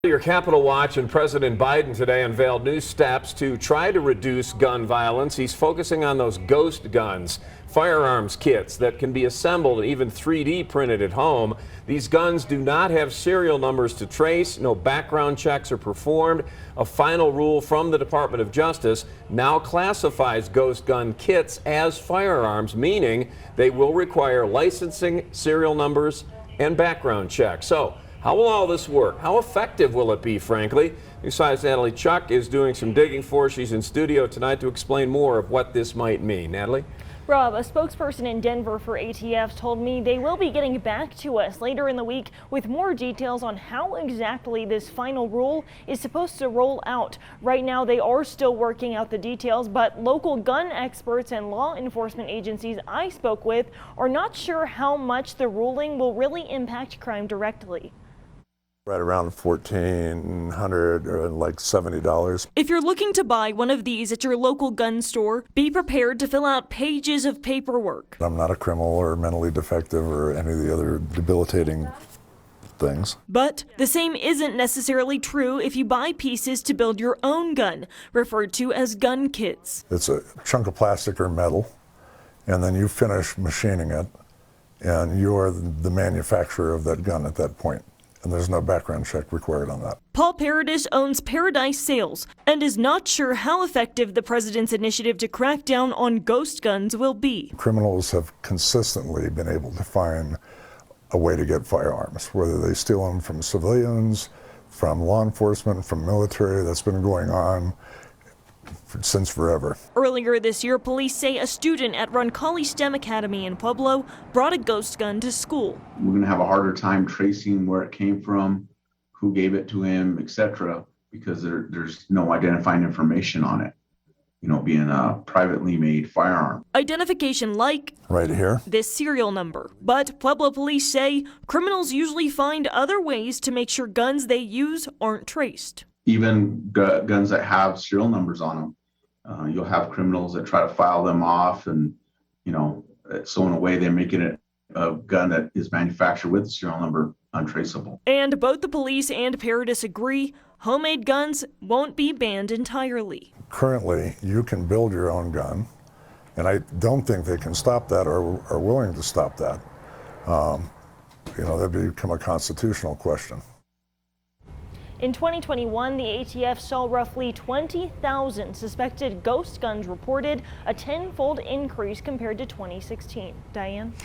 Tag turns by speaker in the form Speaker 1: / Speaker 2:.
Speaker 1: Your Capitol Watch, and President Biden today unveiled new steps to try to reduce gun violence. He's focusing on those ghost guns, firearms kits that can be assembled and even 3D printed at home. These guns do not have serial numbers to trace. No background checks are performed. A final rule from the Department of Justice now classifies ghost gun kits as firearms, meaning they will require licensing, serial numbers, and background checks. So, how will all this work? How effective will it be, frankly? Besides, NATALIE Chuck is doing some digging for us. She's in studio tonight to explain more of what this might mean. NATALIE?
Speaker 2: Rob, a spokesperson in Denver for ATF told me they will be getting back to us later in the week with more details on how exactly this final rule is supposed to roll out. Right now, they are still working out the details, but local gun experts and law enforcement agencies I spoke with are not sure how much the ruling will really impact crime directly.
Speaker 3: Right around $1,400 or like $70.
Speaker 2: If you're looking to buy one of these at your local gun store, be prepared to fill out pages of paperwork.
Speaker 3: I'm not a criminal or mentally defective or any of the other debilitating things.
Speaker 2: But the same isn't necessarily true if you buy pieces to build your own gun, referred to as gun kits.
Speaker 3: It's a chunk of plastic or metal, and then you finish machining it, and you're the manufacturer of that gun at that point. And there's no background check required on that.
Speaker 2: Paul Paradis owns Paradise Sales and is not sure how effective the president's initiative to crack down on ghost guns will be.
Speaker 3: Criminals have consistently been able to find a way to get firearms, whether they steal them from civilians, from law enforcement, from military. That's been going on since forever.
Speaker 2: Earlier this year, police say a student at Roncalli STEM Academy in Pueblo brought a ghost gun to school.
Speaker 4: We're going to have a harder time tracing where it came from, who gave it to him, etc., because there's no identifying information on it, being a privately made firearm.
Speaker 2: Identification like
Speaker 3: right here,
Speaker 2: this serial number. But Pueblo police say criminals usually find other ways to make sure guns they use aren't traced.
Speaker 4: Even guns that have serial numbers on them, you'll have criminals that try to file them off, and so in a way they're making it a gun that is manufactured with the serial number untraceable.
Speaker 2: And both the police and Paradis agree homemade guns won't be banned entirely.
Speaker 3: Currently, you can build your own gun, and I don't think they can stop that or are willing to stop that. That'd become a constitutional question.
Speaker 2: In 2021, the ATF saw roughly 20,000 suspected ghost guns reported, a 10-fold increase compared to 2016. Diane?